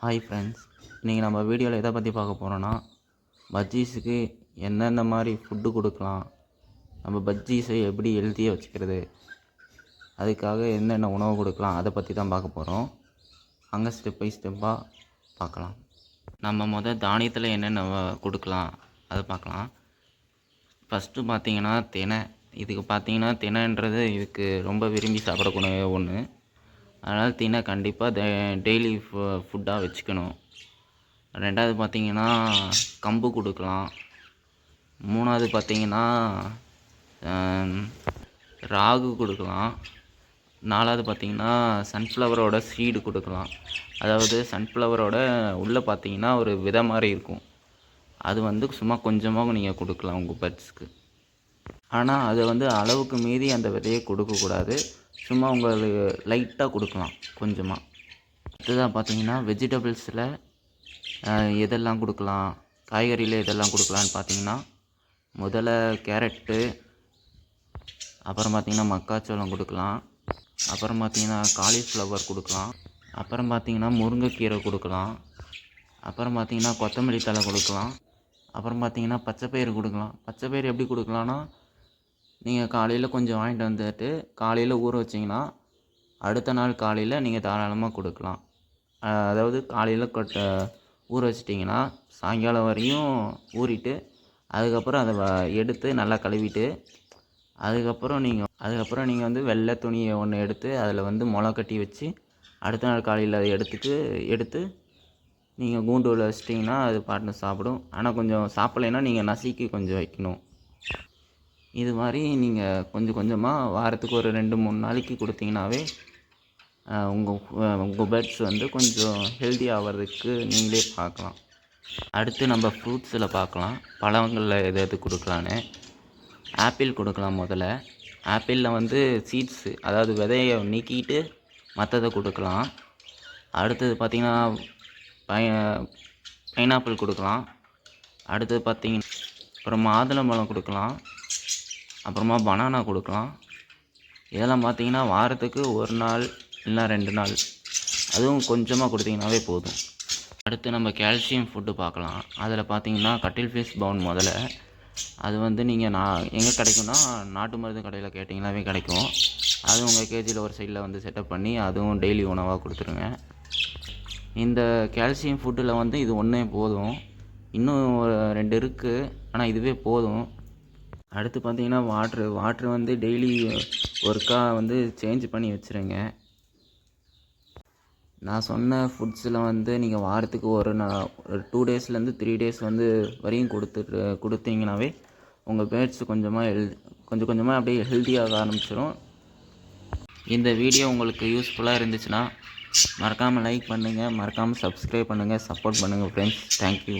Hi friends, இன்றைக்கி நம்ம வீடியோவில் எதை பற்றி பார்க்க போகிறோன்னா, பஜ்ஜீஸுக்கு எந்தெந்த மாதிரி ஃபுட்டு கொடுக்கலாம், நம்ம பஜ்ஜீஸை எப்படி ஹெல்த்தியாக வச்சுக்கிறது, அதுக்காக என்னென்ன உணவு கொடுக்கலாம், அதை பற்றி தான் பார்க்க போகிறோம். அங்கே ஸ்டெப் பை ஸ்டெப்பாக பார்க்கலாம். நம்ம தானியத்தில் என்னென்ன கொடுக்கலாம் அதை பார்க்கலாம். ஃபஸ்ட்டு பார்த்திங்கன்னா தினை. இதுக்கு பார்த்திங்கன்னா தினைன்றது இதுக்கு ரொம்ப விரும்பி சாப்பிடக்கூடிய ஒன்று. அதனால் தினை கண்டிப்பாக டெய்லி ஃபுட்டாக வச்சுக்கணும். ரெண்டாவது பார்த்திங்கன்னா கம்பு கொடுக்கலாம். மூணாவது பார்த்திங்கன்னா ராகு கொடுக்கலாம். நாலாவது பார்த்திங்கன்னா சன்ஃப்ளவரோட சீடு கொடுக்கலாம். அதாவது சன்ஃப்ளவரோட உள்ளே பார்த்திங்கன்னா ஒரு விதை மாதிரி இருக்கும். அது சும்மா கொஞ்சமாக நீங்கள் கொடுக்கலாம் உங்கள் பட்ஸ்க்கு. ஆனால் அதை அளவுக்கு மீறி அந்த விதையை கொடுக்கக்கூடாது. சும்மா உங்களுக்கு லைட்டாக கொடுக்கலாம் கொஞ்சமாக. அடுத்ததாக பார்த்தீங்கன்னா வெஜிடபிள்ஸில் எதெல்லாம் கொடுக்கலாம், காய்கறியில் எதெல்லாம் கொடுக்கலான்னு பார்த்தீங்கன்னா, முதல்ல கேரட்டு, அப்புறம் பார்த்திங்கன்னா மக்காச்சோளம் கொடுக்கலாம், அப்புறம் பார்த்திங்கன்னா காலிஃப்ளவர் கொடுக்கலாம், அப்புறம் பார்த்திங்கன்னா முருங்கைக்கீரை கொடுக்கலாம், அப்புறம் பார்த்திங்கன்னா கொத்தமல்லி தழை கொடுக்கலாம், அப்புறம் பார்த்திங்கன்னா பச்சைப்பயிறு கொடுக்கலாம். பச்சைப்பயிறு எப்படி கொடுக்கலான்னா, நீங்கள் காலையில் கொஞ்சம் வாங்கிட்டு வந்துட்டு காலையில் ஊற வச்சிங்கன்னா அடுத்த நாள் காலையில் நீங்கள் தாராளமாக கொடுக்கலாம். அதாவது காலையில் ஊற வச்சிட்டிங்கன்னா சாயங்காலம் வரையும் ஊறிட்டு அதுக்கப்புறம் அதை எடுத்து நல்லா கழுவிட்டு அதுக்கப்புறம் நீங்கள் வெள்ளை துணியை ஒன்று எடுத்து அதில் முளை கட்டி வச்சு அடுத்த நாள் காலையில் அதை எடுத்து நீங்கள் கூண்டுல வச்சிட்டிங்கன்னா அது பாட்டுன்னு சாப்பிடும். ஆனால் கொஞ்சம் சாப்பிட்லைன்னா நீங்கள் நசுக்கி கொஞ்சம் வைக்கணும். இது மாதிரி நீங்கள் கொஞ்சம் கொஞ்சமாக வாரத்துக்கு ஒரு 2-3 நாளைக்கு கொடுத்தீங்கன்னாவே உங்கள் பேர்ட்ஸ் கொஞ்சம் ஹெல்த்தி ஆகிறதுக்கு நீங்களே பார்க்கலாம். அடுத்து நம்ம ஃப்ரூட்ஸில் பார்க்கலாம், பழங்களில் எது கொடுக்கலான்னு. ஆப்பிள் கொடுக்கலாம். முதல்ல ஆப்பிளில் சீட்ஸு, அதாவது விதையை நீக்கிட்டு மற்றதை கொடுக்கலாம். அடுத்தது பார்த்திங்கன்னா பைனாப்பிள் கொடுக்கலாம். அடுத்தது பார்த்திங்கன்னா அப்புறம் மாதுளம்பழம் கொடுக்கலாம், அப்புறமா பனானா கொடுக்கலாம். இதெல்லாம் பார்த்திங்கன்னா வாரத்துக்கு 1 நாள் இல்லைனா 2 நாள், அதுவும் கொஞ்சமாக கொடுத்திங்கனாவே போதும். அடுத்து நம்ம கால்சியம் ஃபுட்டு பார்க்கலாம். அதில் பார்த்திங்கன்னா கட்டில் ஃபிஷ் பவுன் முதல்ல அது நீங்கள் எங்கே கிடைக்கும்னா நாட்டு மருந்து கடையில் கேட்டிங்கனாவே கிடைக்கும். அதுவும் உங்கள் கேஜியில் ஒரு சைடில் செட்டப் பண்ணி அதுவும் டெய்லி உணவாக கொடுத்துருங்க. இந்த கால்சியம் ஃபுட்டில் இது ஒன்றே போதும். இன்னும் 2 இருக்குது, ஆனால் இதுவே போதும். அடுத்து பார்த்திங்கன்னா வாட்ரு டெய்லி ஒருக்கா சேஞ்ச் பண்ணி வச்சுருங்க. நான் சொன்ன ஃபுட்ஸில் நீங்கள் வாரத்துக்கு ஒரு 2 டேஸ்லேருந்து 3 டேஸ் வரையும் கொடுத்தீங்கன்னாவே உங்கள் பேர்ட்ஸ் கொஞ்சம் கொஞ்சமாக அப்படியே ஹெல்த்தியாக ஆரம்பிச்சிடும். இந்த வீடியோ உங்களுக்கு யூஸ்ஃபுல்லாக இருந்துச்சுன்னா மறக்காமல் லைக் பண்ணுங்கள், மறக்காமல் சப்ஸ்கிரைப் பண்ணுங்கள், சப்போர்ட் பண்ணுங்கள் ஃப்ரெண்ட்ஸ். தேங்க்யூ.